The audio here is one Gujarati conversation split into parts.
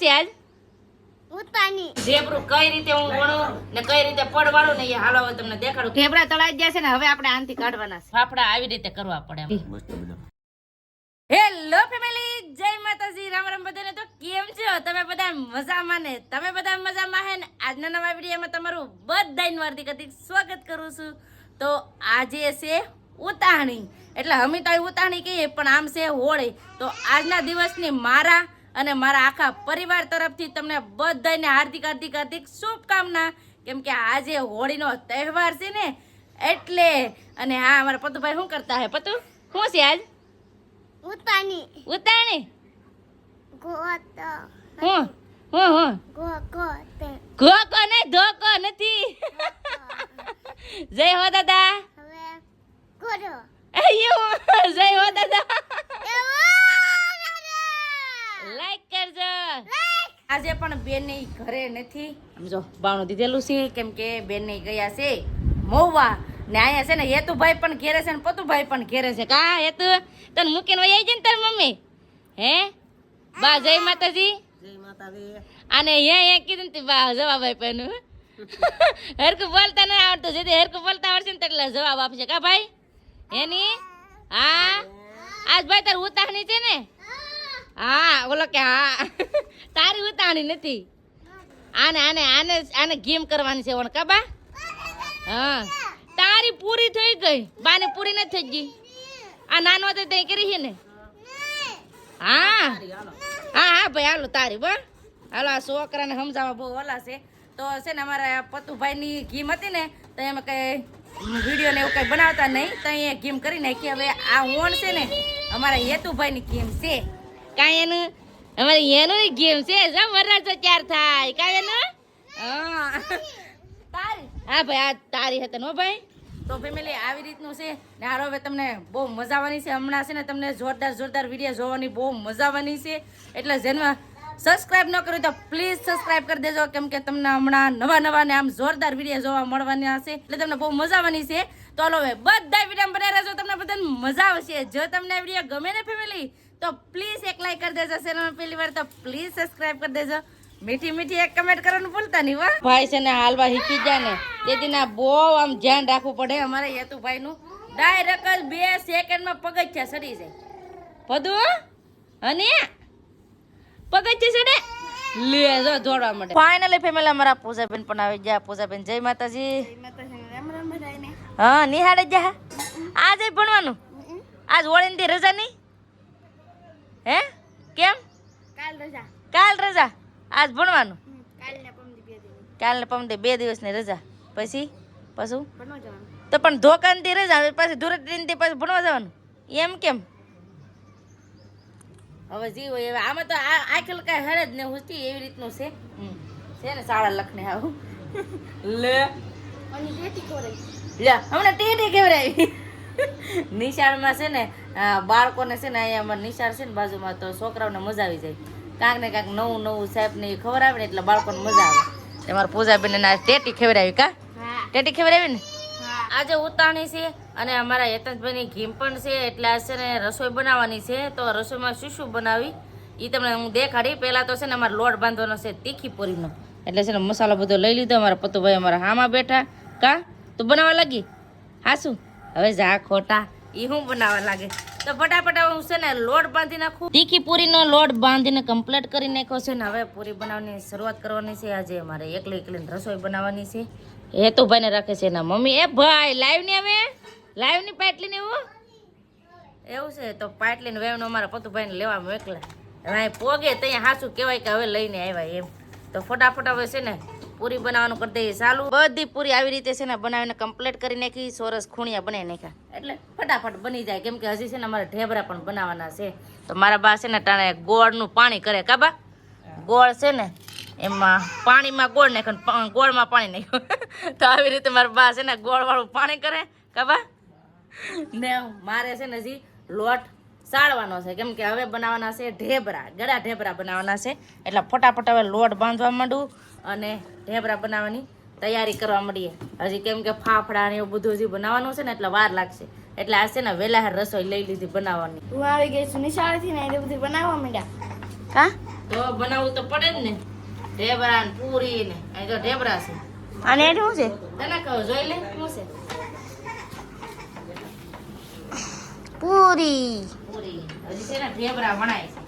છે આજ ઉતાની ઢેબરું કઈ રીતે હું વણું ને કઈ રીતે પડવાળું ને એ હાલો હવે તમને દેખાડું. ઢેબરા તળાઈ ગયા છે ને હવે આપણે આનથી કાઢવાના છે. ફાફડા આવી રીતે કરવા પડે. હેલો ફેમિલી, જય માતાજી, રામ રામ બધાને. તો કેમ છો તમે બધા? મજામાં ને? તમે બધા મજામાં હે ને? આજના નવા વિડીયોમાં તમારું બધાનું હાર્દિક હાર્દિક સ્વાગત કરું છું. તો આજે છે ઉતાણી, એટલે અમે તો ઉતાણી કહીએ પણ આમ છે હોળી. તો આજના દિવસની મારા અને મારા આખા પરિવાર તરફથી તમને બધાને હાર્દિક હાર્દિક હાર્દિક શુભકામના. કેમ કે આજે હોળીનો તહેવાર છે ને એટલે. અને હા, અમારા પતુભાઈ શું કરતા હે? પતુ શું છે આજ? ઉતાની ઉતાણી ગોત હું હું હું ગોત ઘોકો ને ધોકો નથી. જય હો દાદા. હવે ગોડો અయ్యో જય હો દાદા. લાઈક કરજો. આજે પણ બેન ઘરે નથી. સમજો બાવણું દીધેલું છે કેમ કે બેન ગયા છે મહુવા ને. અહીંયા છે ને હેતુભાઈ પણ ઘેરે છે ને પતુભાઈ પણ ઘેરે છે. કા હેતુ તને મૂકીને વહી આવી છે ને તાર મમ્મી? હે બા જય માતાજી. જય માતાજી. અને હે કીધું ને બા જવાબ આપ્યો. હરકું બોલતા નહીં આવડતું. જેથી હરકું બોલતા આવડશે ને એટલે જવાબ આપશે. કા ભાઈ એની? હા આજ ભાઈ તાર ઉતાહણી છે ને? હા બોલો કે હા. તારી ઉતાહણી નથી. આને આને આને આને ગેમ કરવાની છે ઓણ. કા બા? હા તારી પૂરી થઈ ગઈ, બાને પૂરી નથી થઈ ગઈ. આ નાનો હતો તે કરી છે ને? હા હા હા ભાઈ હાલો તારી બા હાલો. આ છોકરાને સમજાવવા બહુ ઓલા છે. તો છે ને અમારા પતુભાઈની ગેમ હતી ને તો એમાં કઈ વિડીયો ને એવું કઈ બનાવતા નહીં તો અહીંયા ગેમ કરી નાખી. હવે આ ઓણ છે ને અમારા હેતુભાઈની ગેમ છે. કાંઈ એનું અમારે એનું ગેમ છે. વરરાજો ચાર થાય કાંઈ એનું. હા તારી હા ભાઈ આ તારી હતી નો ભાઈ. તો ફેમિલી આવી રીતનું છે ને. હારો હવે તમને બહુ મજા આવવાની છે. હમણાં છે ને તમને જોરદાર જોરદાર વિડીયો જોવાની બહુ મજા આવવાની છે. એટલે જેમાં સબસ્ક્રાઇબ ન કર્યું તો પ્લીઝ સબસ્ક્રાઇબ કરી દેજો. કેમ કે તમને હમણાં નવા નવા ને આમ જોરદાર વિડીયો જોવા મળવાના છે. એટલે તમને બહુ મજા આવવાની છે. તો હાલો હવે બધા વિડીયો બનાવી રહેજો, તમને બધાને મજા આવશે. જો તમને આ વિડીયો ગમે ને ફેમિલી તો પ્લીઝ એક લાઈક કરી દેજો. ચેનલ પહેલી વાર તો પ્લીઝ સબસ્ક્રાઇબ કરી દેજો. મીઠી મીઠી એક કમેન્ટ કરવાનું ભૂલતા નહીં. વાહ ભાઈ છે ને હાલવા શીખી જાય ને તેથી ના બહુ આમ ધ્યાન રાખવું પડે. અમારે હેતુભાઈ નું ડાયરેક્ટ જ 2 સેકન્ડમાં પગથિયા ચડી જાય. બધું અને પગથિયા ચડે લે જો દોડવા માટે. ફાઇનલી ફેમિલી અમારા પૂજાબેન પણ આવી ગયા. પૂજાબેન જય માતાજી. રામ રામ બધાને. હા નિહાળે જા. આજે ભણવાનું? આજ હોળીની રજા નહીં હે? કેમ કાલ રજા. કાલ રજા, આજ ભણવાનું. કાલ ને પમદી 2 દિવસ કાલ ને પમદે 2 દિવસની રજા. પછી પાછું ભણવા જવાનું. તો પણ ધોકાનથી રજા પછી ધૂળેટીથી પછી ભણવા જવાનું એમ કેમ? હવે જી હોય હવે આમાં તો આખેલ કાંઈ હરે જ ને હુંતી એવી રીતનું છે. છે ને શાળા લખને આવું લે અને બેટી કોરે લે હમણાં ટેટી કેવરાવી. નિશાળમાં છે ને બાળકોને છે ને અહીંયા અમારે નિશાળ છે ને બાજુમાં તો છોકરાઓને મજા આવી જાય. કાંક ને કાંક નવું નવું સાહેબ ને એ ખવડાવે ને એટલે બાળકોને મજા આવે. તમારા પૂજાબેન ને ટેટી ખવડાવી. કા ટેટી ખવડાવી ને? આજે ઉતાણી છે અને અમારા હેતનભાઈની ઘીમ પણ છે. એટલે આ છે ને રસોઈ બનાવવાની છે. તો રસોઈમાં શું શું બનાવી એ તમને હું દેખાડી. પહેલાં તો છે ને અમારે લોટ બાંધવાનો છે તીખી પૂરીનો. એટલે છે ને મસાલો બધો લઈ લીધો. અમારા પતુભાઈ અમારા હામાં બેઠા. કા તું બનાવવા લાગી? હા શું હવે જા ખોટા એ હું બનાવવા લાગે. તો ફટાફટ હું છે ને લોટ બાંધી નાખું. તીખી પૂરીનો લોટ બાંધીને કમ્પ્લીટ કરી નાખ્યો છે ને હવે પૂરી બનાવવાની શરૂઆત કરવાની છે. આજે અમારે એકલી એકલીને રસોઈ બનાવવાની છે. હેતુભાઈને રાખે છે એના મમ્મી. એ ભાઈ લાઈવ ની હવે લાઈવ ની પાટલી ને એવું છે. તો પાટલી ને વેવનું અમારા પતુભાઈને લેવા મોકલા. હવે પોગે ત્યાં હાસું કહેવાય કે હવે લઈને આવ્યા એમ. તો ફટાફટ હવે છે ને પૂરી બનાવવાનું કરી દઈએ ચાલુ. બધી પૂરી આવી રીતે છે ને બનાવીને કમ્પ્લીટ કરી નાખી. સોરસ ખૂણિયા બનાવી નાખ્યા એટલે ફટાફટ બની જાય. કેમ કે હજી છે ને અમારે ઢેબરા પણ બનાવવાના છે. તો મારા બા છે ને ટાણે ગોળનું પાણી કરે. કાબા ગોળ છે ને એમાં પાણીમાં ગોળ નાખ્યો, ગોળમાં પાણી નાખ્યું. તો આવી રીતે મારા બા છે ને ગોળવાળું પાણી કરે. કાબા ને મારે છે ને હજી લોટ સાળવાનો છે. કેમ કે હવે બનાવવાના છે ઢેબરા, ગળા ઢેબરા બનાવવાના છે. એટલે ફટાફટ હવે લોટ બાંધવા માંડું અને ઢેબરા બનાવવાની તૈયારી કરવા માંડીએ. હજી કેમ કે ફાફડા ને એવું બધું હજી બનાવવાનું છે ને એટલે વાર લાગશે. એટલે આ છે ને વહેલા રસોઈ લઈ લીધી બનાવવાની. હું આવી ગઈ છું નિશાળેથી ને એટલે બધું બનાવવા માંડ્યા. કા તો બનાવવું તો પડે જ ને ઢેબરા ને પૂરી ને અહીં તો ઢેબરા છે અને એ શું છે તને કહો જોઈ લે શું છે પૂરી પૂરી હજી છે ને ઢેબરા વણાય છે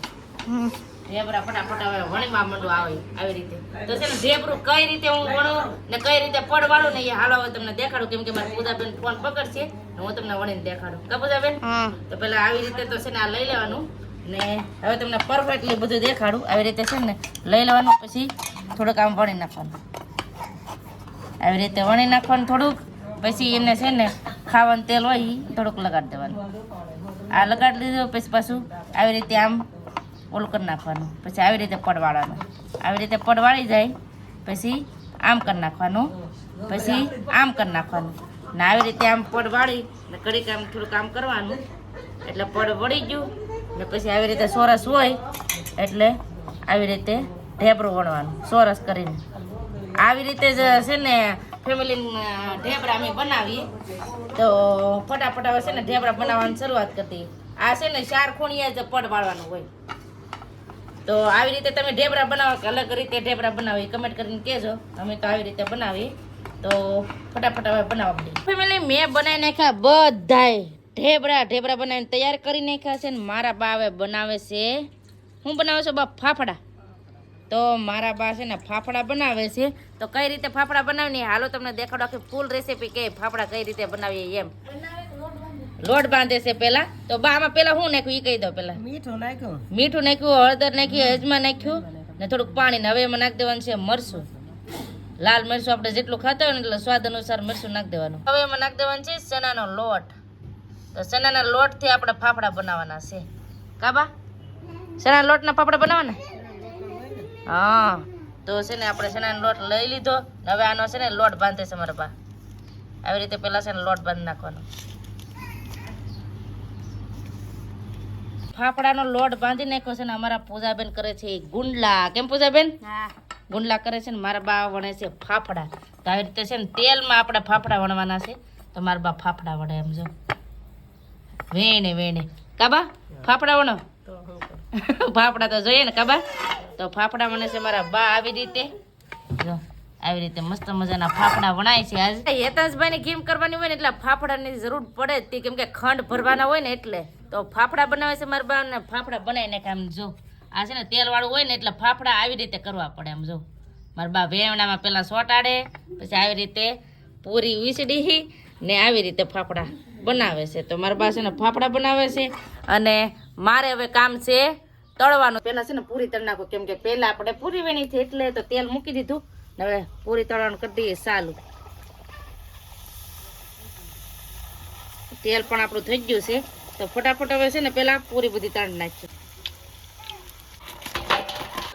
ઢેબરા ફટાફટ હવે વણીમાં મંડું આવે આવી રીતે તો છે ને ઢેબરું કઈ રીતે હું વણું ને કઈ રીતે પડવાળું ને એ હાલો હવે તમને દેખાડું કેમ કે મારી પૂજાબેન ફોન પકડશે ને હું તમને વણીને દેખાડું કા પૂજાબેન તો પેલા આવી રીતે તો છે ને આ લઈ લેવાનું ને હવે તમને પરફેક્ટલી બધું દેખાડું આવી રીતે છે ને લઈ લેવાનું પછી થોડુંક આમ વણી નાખવાનું આવી રીતે વણી નાખવાનું થોડુંક પછી એને છે ને ખાવાનું તેલ હોય ઈ થોડુંક લગાડી દેવાનું આ લગાડી દીધું પછી પાછું આવી રીતે આમ ઓલું કરી નાખવાનું પછી આવી રીતે પડવાળવાનું આવી રીતે પડવાળી જાય પછી આમ કરી નાખવાનું પછી આમ કરી નાખવાનું ને આવી રીતે આમ પડવાળી ને ઘડીક આમ થોડુંક આમ કરવાનું એટલે પડ વળી ગયું ને પછી આવી રીતે સોરસ હોય એટલે આવી રીતે ઢેબરું વણવાનું સોરસ કરીને આવી રીતે જ છે ને ફેમિલી ઢેબરા અમે બનાવીએ તો ફટાફટ હવે છે ને ઢેબરા બનાવવાની શરૂઆત કરતી આ છે ને 4 ખૂણિયા જ પડ વાળવાનું હોય તો આવી રીતે તમે ઢેબરા બનાવો કે અલગ રીતે ઢેબરા બનાવી કમેન્ટ કરીને કહેજો અમે તો આવી રીતે બનાવીએ તો ફટાફટ હવે બનાવવા માંડીએ ફેમિલી મેં બનાવી નાખ્યા બધાય ઢેબરા બનાવીને તૈયાર કરી નાખ્યા છે ને મારા બા હવે બનાવે છે હું બનાવું છું બા ફાફડા તો મારા બા છે ને ફાફડા બનાવે છે તો કઈ રીતે ફાફડા બનાવીને હાલો તમને દેખાડો આખી ફૂલ રેસીપી કે ફાફડા કઈ રીતે બનાવીએ એમ લોટ બાંધે છે પેલા તો બા આમાં પેલા શું નાખ્યું એ કહી દો પેલા મીઠું નાખ્યું હળદર નાખ્યું અજમા નાખ્યું ને થોડુંક પાણી ને હવે એમાં નાખી દેવાનું છે મરચું લાલ મરચું આપણે જેટલું ખાતા હોય ને એટલે સ્વાદ અનુસાર મરચું નાખી દેવાનું હવે એમાં નાખી દેવાનું છે ચણાનો લોટ તો ચણાના લોટથી આપણે ફાફડા બનાવવાના છે કાબા ચણાના લોટના ફાફડા બનાવવાના હા તો છે ને આપણે ચણાનો લોટ લઈ લીધો હવે આનો છે ને લોટ બાંધે છે મારા બા આવી રીતે પેલા છે ને લોટ બાંધી નાખવાનો ફાફડાનો લોટ બાંધી નાખ્યો છે ને અમારા પૂજાબેન કરે છે ગુંડલા કેમ પૂજાબેન ગુંડલા કરે છે ને મારા બા વણે છે ફાફડા તો આવી રીતે છે ને તેલમાં આપણે ફાફડા વણવાના છે તો મારા બા ફાફડા વણે એમ જો વેણે કાબા ફાફડા વણો ફાફડા તો જોઈએ ને કાબા તો ફાફડા વણે છે મારા બા આવી રીતે જો આવી રીતે મસ્ત મજાના ફાફડા વણાય છે આજ હેતાંશભાઈને કેમ કરવાની હોય ને એટલે ફાફડાની જરૂર પડે જ તે કેમ કે ખંડ ભરવાના હોય ને એટલે તો ફાફડા બનાવે છે મારા બા ને ફાફડા બનાવી નાખે આમ જો આ છે ને તેલ વાળું હોય ને એટલે ફાફડા આવી રીતે કરવા પડે આમ જો મારા બા વેવણામાં પેલા સોટાડે પછી આવી રીતે પૂરી વીસડી ને આવી રીતે ફાફડા બનાવે છે તો મારા બા છે ને ફાફડા બનાવે છે અને મારે હવે કામ છે તળવાનું પેલા છે ને પૂરી તળ નાખો કેમ કે પેલા આપણે પૂરી વેણી છે એટલે તો તેલ મૂકી દીધું હવે પૂરી તળવાનું કરી દઈએ ચાલુ તેલ પણ આપણું થઈ ગયું છે તો ફટાફટ હવે છે ને પેલા પૂરી બધી તળી નાખીએ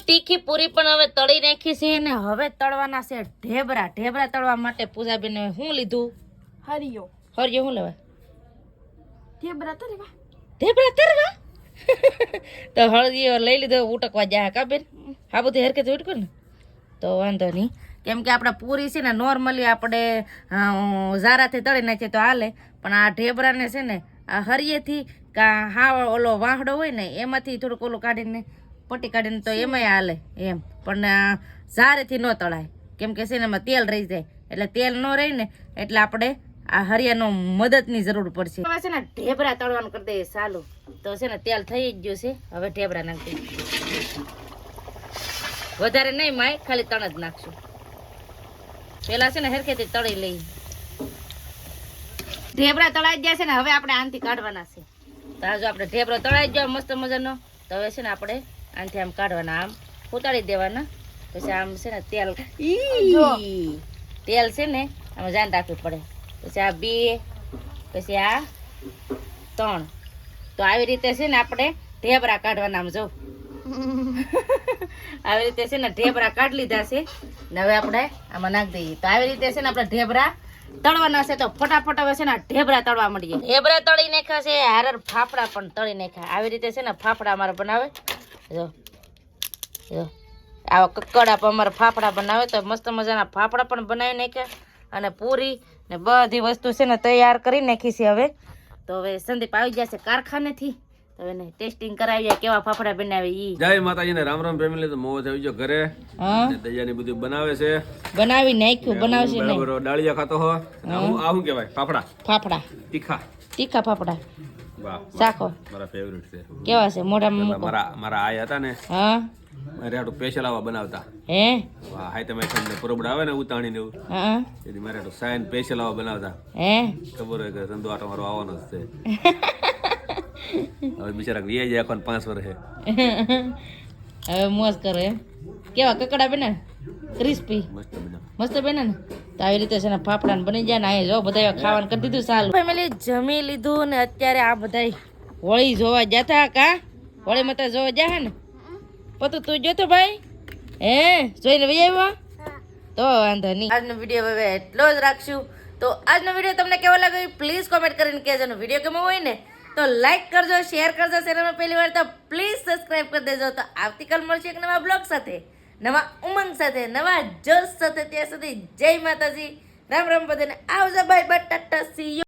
તીખી પૂરી પણ હવે તળી નાખી છે ને હવે તળવાના છે ઢેબરા તળવા માટે પૂજાબેન શું લીધું હરિયો શું લેવા ઢેબરા તરવા તો હળદીઓ લઈ લીધો ઉટકવા જા કા બેન આ બધું હરકત ઉટકો ને તો વાંધો નહીં કેમ કે આપણે પૂરી છે ને નોર્મલી આપણે ઝારાથી તળી નાખીએ તો હાલે પણ આ ઢેબરાને છે ને આ હરિયેથી કા હા ઓલો વાહડો હોય ને એમાંથી થોડુંક ઓલું કાઢીને પટ્ટી કાઢીને તો એમાંય હાલે એમ પણ ઝારેથી ન તળાય કેમ કે છે ને એમાં તેલ રહી જાય એટલે તેલ ન રહે ને એટલે આપણે આ હરિયાનો મદદની જરૂર પડશે હવે છે ને ઢેબરા તળવાનું કરી દઈએ ચાલુ તો છે ને તેલ થઈ જ ગયું છે હવે ઢેબરા નાખી વધારે નહીં માય ખાલી તણ જ નાખશું પેલા છે ને હરખેથી તળી લઈ ઢેબરા તળાઈ ગયા છે ને હવે આપણે આનથી કાઢવાના છે તો આ જો આપણે ઢેબરો તળાઈ ગયો મસ્ત મજાનો તો હવે છે ને આપણે આનથી આમ કાઢવાના આમ ઉતારી દેવાના પછી આમ છે ને તેલ છે ને આમાં ધ્યાન રાખવું પડે પછી આ 2 પછી આ 3 તો આવી રીતે છે ને આપણે ઢેબરા કાઢવાના આમ જો આવી રીતે છે ને ઢેબરા કાઢી લીધા છે ને હવે આપણે આમાં નાખી દઈએ તો આવી રીતે છે ને આપણે ઢેબરા તળવાના છે તો ફટાફટ હવે છે ને ઢેબરા તળવા મળીએ ઢેબરા તળી નાખ્યા છે હારર ફાફડા પણ તળી નાખ્યા આવી રીતે છે ને ફાફડા અમારે બનાવે જો આવા કક્કડા પણ અમારે ફાફડા બનાવે તો મસ્ત મજાના ફાફડા પણ બનાવી નાખ્યા અને પૂરી ને બધી વસ્તુ છે ને તૈયાર કરી નાખી છે હવે તો હવે સંદીપ આવી જશે કારખાનેથી તો તો એને ટેસ્ટિંગ કરાવીએ કેવા ફાફડા બનાવે ઈ. જય માતાજી ને રામ રામ ફેમિલી. તો મોજ આવી ગયો ઘરે. હા દયાની બધું બનાવે છે. બનાવી નાખ્યું બનાવશે નહીં. બરાબર ડાળિયા ખાતો હો. અને આ શું કહેવાય? ફાફડા ફાફડા તીખા. તીખા ફાફડા વાહ શાખો મારા ફેવરિટ છે. કેવા છે મોઢામાં એટલે મૂકો. મારા આયા હતા ને હા મારે આટલું સ્પેશિયલ આવા બનાવતા. હે વાહ હાય તમે તમને પરબડા આવે ને ઉતાણી ને એવું હા એની મારે આટલું સાયન સ્પેશિયલ આવા બનાવતા. હે ખબર હોય કે ધંધો આટો મારો આવવાનો જ છે. હવે બિચારા વીએ જાય આખો 5 વર્ષ હવે મોજ કરે એમ. કેવા કકડા બને ક્રિસ્પી મસ્ત બનાવ. મસ્ત બને ને તો આવી રીતે છે ને ફાફડા ને બની જાય ને અહીંયા જો બધા ખાવાનું કરી દીધું સારું ફેમિલી જમી લીધું ને અત્યારે આ બધા હોળી જોવા જતા કા હોળી માતા જોવા જા ને પતું તું જોતો ભાઈ હે જોઈને વહી આવ્યો તો વાંધો નહીં આજનો વિડીયો હવે એટલો જ રાખશું તો આજનો વિડીયો તમને કેવો લાગ્યો પ્લીઝ કોમેન્ટ કરીને કહેજો ને વિડીયો ગમ્યો હોય ને તો લાઈક કરજો શેર કરજો ચેનલમાં પહેલી વાર તો પ્લીઝ સબસ્ક્રાઇબ કરી દેજો તો આવતીકાલ મળશે એક નવા બ્લોગ સાથે નવા ઉમંગ સાથે નવા જોશ સાથે ત્યાં સુધી જય માતાજી રામ રામ બધાને આવજો bye bye Tata C you